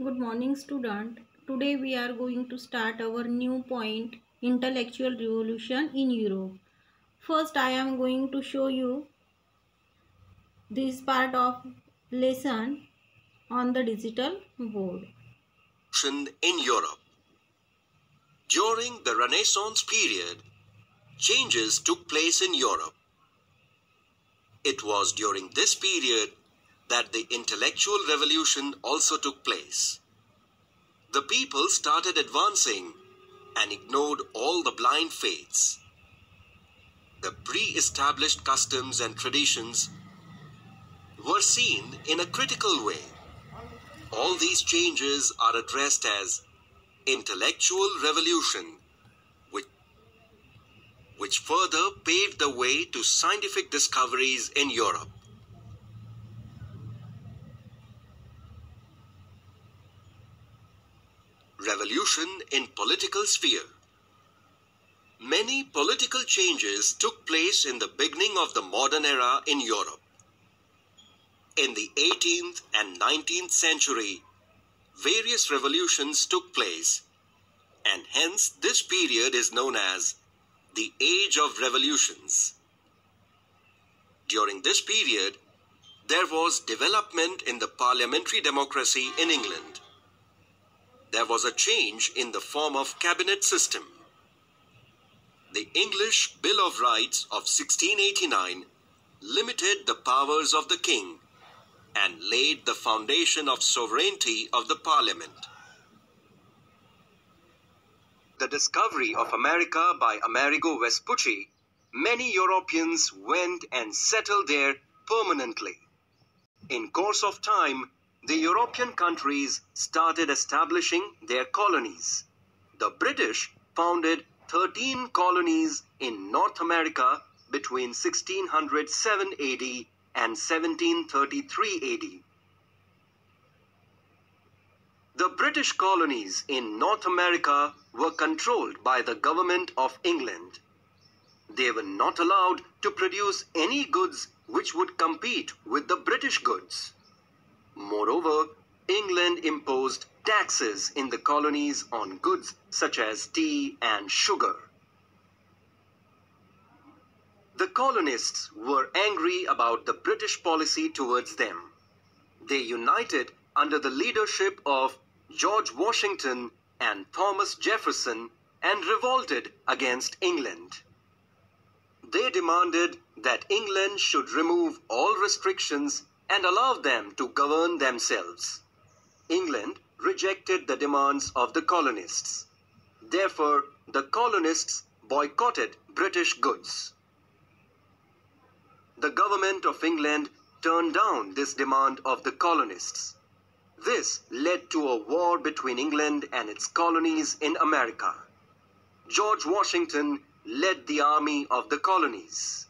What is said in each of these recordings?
Good morning, student. Today we are going to start our new point, intellectual revolution in Europe. First, I am going to show you this part of lesson on the digital board. In Europe. During the Renaissance period, changes took place in Europe. It was during this period that the intellectual revolution also took place. The people started advancing and ignored all the blind faiths. The pre-established customs and traditions were seen in a critical way. All these changes are addressed as intellectual revolution, which further paved the way to scientific discoveries in Europe. Revolution in political sphere. Many political changes took place in the beginning of the modern era in Europe. In the 18th and 19th century, various revolutions took place, and hence this period is known as the Age of Revolutions. During this period, there was development in the parliamentary democracy in England. There was a change in the form of cabinet system. The English Bill of Rights of 1689 limited the powers of the king and laid the foundation of sovereignty of the parliament. The discovery of America by Amerigo Vespucci, many Europeans went and settled there permanently. In course of time, the European countries started establishing their colonies. The British founded 13 colonies in North America between 1607 AD and 1733 AD. The British colonies in North America were controlled by the government of England. They were not allowed to produce any goods which would compete with the British goods. Moreover, England imposed taxes in the colonies on goods such as tea and sugar. The colonists were angry about the British policy towards them. They united under the leadership of George Washington and Thomas Jefferson and revolted against England. They demanded that England should remove all restrictions and allow them to govern themselves. England rejected the demands of the colonists. Therefore, the colonists boycotted British goods. The government of England turned down this demand of the colonists. This led to a war between England and its colonies in America. George Washington led the army of the colonies.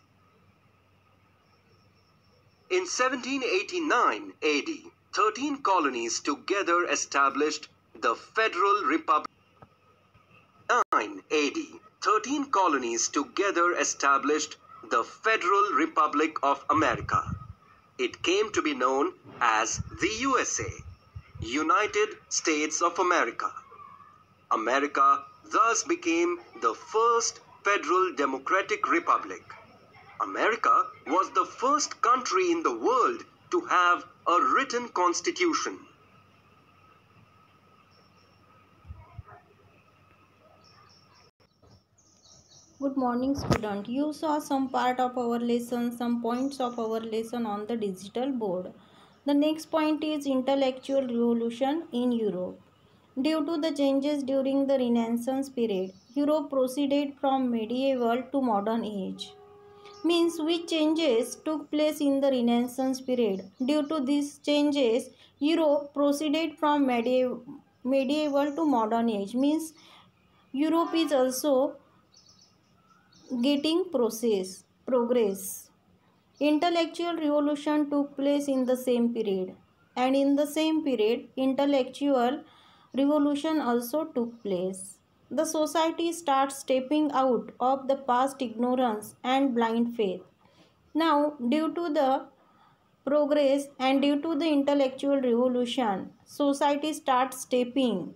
In 1789 AD, 13 colonies together established the Federal Republic. 9 AD, 13 colonies together established the Federal Republic of America. It came to be known as the USA, United States of America. America thus became the first federal democratic republic. America was the first country in the world to have a written constitution. Good morning, student. You saw some part of our lesson, some points of our lesson on the digital board. The next point is intellectual revolution in Europe. Due to the changes during the Renaissance period, Europe proceeded from medieval to modern age. Means which changes took place in the Renaissance period. Due to these changes, Europe proceeded from medieval to modern age. Means Europe is also getting progress. Intellectual revolution took place in the same period, and in the same period intellectual revolution also took place. The society starts stepping out of the past ignorance and blind faith. Now, due to the progress, and due to the intellectual revolution, society starts stepping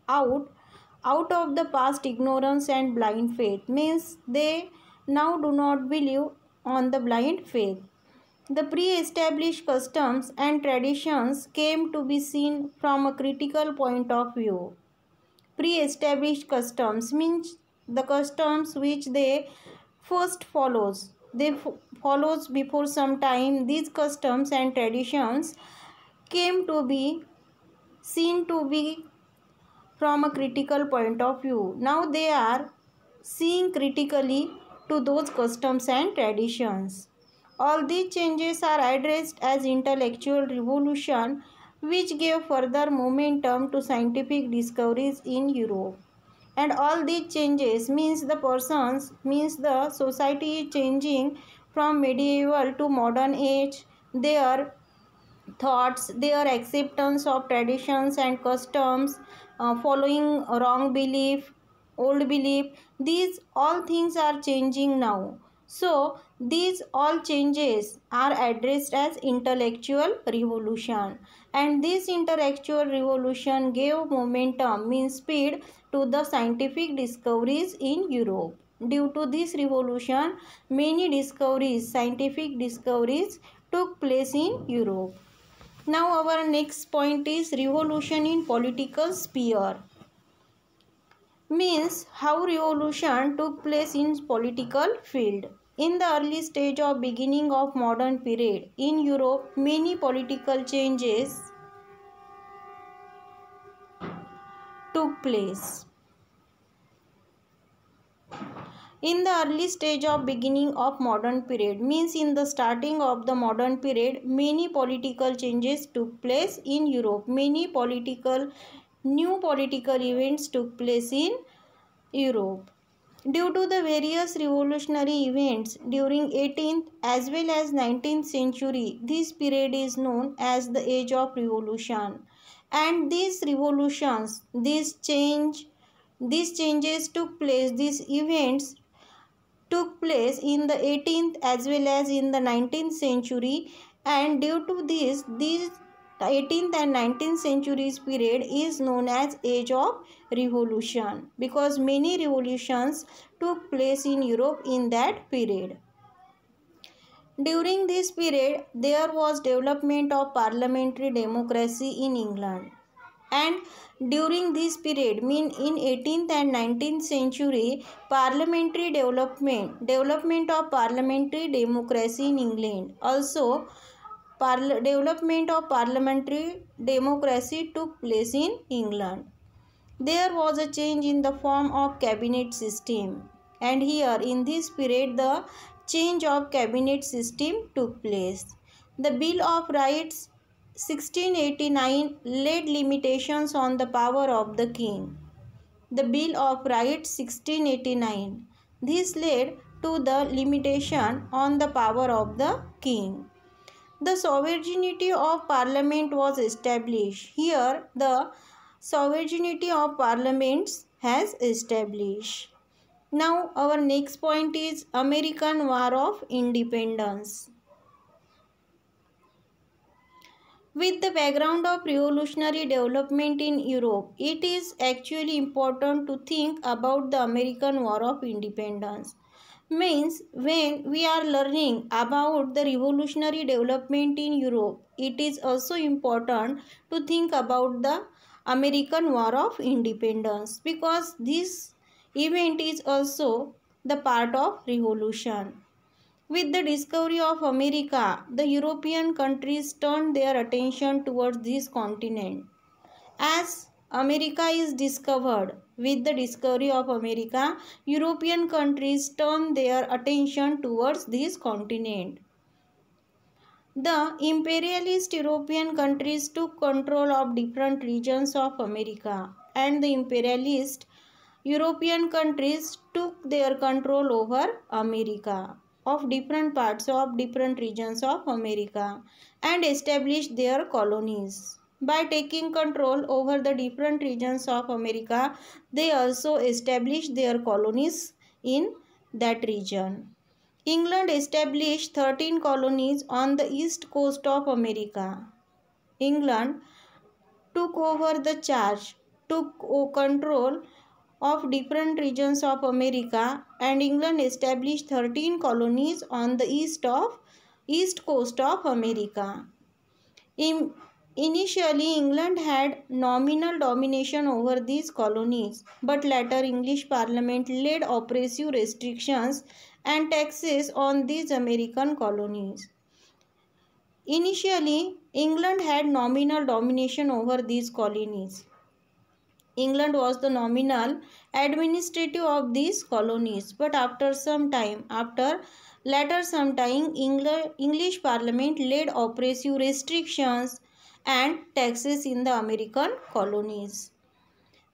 out of the past ignorance and blind faith. Means they now do not believe on the blind faith. The pre-established customs and traditions came to be seen from a critical point of view. Pre-established customs means the customs which they first follows. They follows before some time. These customs and traditions came to be seen to be from a critical point of view. Now they are seeing critically to those customs and traditions. All these changes are addressed as intellectual revolution, which gave further momentum to scientific discoveries in Europe. And all these changes means the society is changing from medieval to modern age. Their thoughts, their acceptance of traditions and customs, following wrong belief, old belief, these all things are changing now. So these all changes are addressed as intellectual revolution, and this intellectual revolution gave momentum, means speed, to the scientific discoveries in Europe. Due to this revolution, many discoveries, scientific discoveries, took place in Europe. Now our next point is revolution in political sphere. Means how revolution took place in political field. In the early stage of beginning of modern period in Europe, many political changes took place. In the early stage of beginning of modern period means in the starting of the modern period, many political changes took place in Europe. Many new political events took place in Europe. Due to the various revolutionary events during 18th as well as 19th century, this period is known as the Age of Revolution. And these revolutions, these changes took place, these events took place in the 18th as well as in the 19th century, and due to this, these 18th and 19th centuries period is known as Age of Revolution, because many revolutions took place in Europe in that period. During this period, there was development of parliamentary democracy in England. And during this period, mean in 18th and 19th century, development of parliamentary democracy in England. Also, development of parliamentary democracy took place in England. There was a change in the form of cabinet system, and here in this period the change of cabinet system took place. The Bill of Rights 1689 laid limitations on the power of the king. The Bill of Rights 1689. This led to the limitation on the power of the king. The sovereignty of parliament was established. Here the sovereignty of parliaments has established. Now our next point is American War of Independence. With the background of revolutionary development in Europe, it is actually important to think about the American War of Independence. Means when we are learning about the revolutionary development in Europe, it is also important to think about the American War of Independence, because this event is also the part of revolution. With the discovery of America, the European countries turned their attention towards this continent. As America is discovered, with the discovery of America, European countries turned their attention towards this continent. The imperialist European countries took control of different regions of America, and the imperialist European countries took their control over America, of different parts of different regions of America, and established their colonies. By taking control over the different regions of America, they also established their colonies in that region. England established 13 colonies on the east coast of America. England took over the charge, took control of different regions of America, and England established 13 colonies on the east coast of America. Initially, England had nominal domination over these colonies, but later English Parliament laid oppressive restrictions and taxes on these American colonies. Initially, England had nominal domination over these colonies. England was the nominal administrator of these colonies, but after some time, English Parliament laid oppressive restrictions and taxes in the American colonies.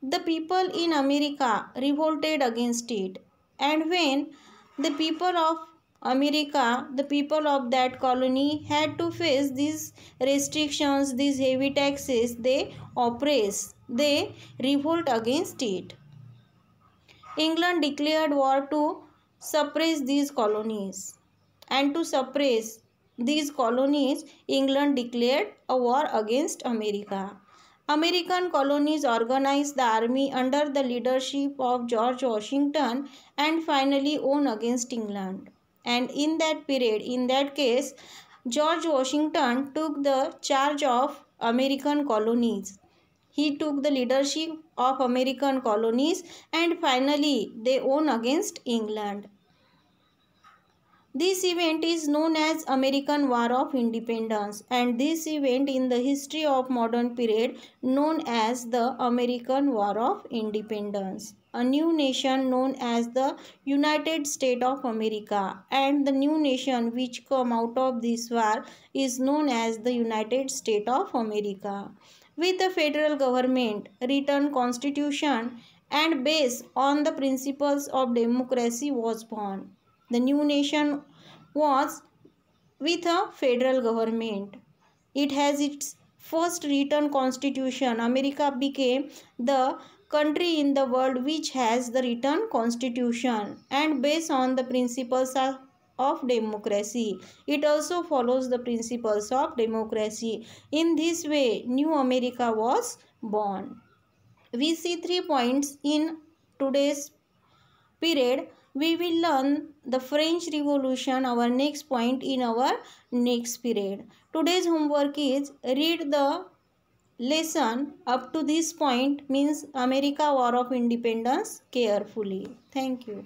The people in America revolted against it, and when the people of America, the people of that colony, had to face these restrictions, these heavy taxes, they revolt against it. England declared war to suppress these colonies, and to suppress these colonies, England declared a war against America. American colonies organized the army under the leadership of George Washington and finally won against England. And in that case, George Washington took the charge of American colonies. He took the leadership of American colonies and finally they won against England. This event is known as American War of Independence, and this event in the history of modern period known as the American War of Independence. A new nation known as the United States of America, and the new nation which come out of this war is known as the United States of America. With the federal government, written constitution and based on the principles of democracy was born. The new nation was with a federal government. It has its first written constitution. America became the country in the world which has the written constitution and based on the principles of democracy. It also follows the principles of democracy. In this way, New America was born. We see 3 points in today's period. We will learn the French Revolution, our next point in our next period. Today's homework is read the lesson up to this point, means America War of Independence, carefully. Thank you.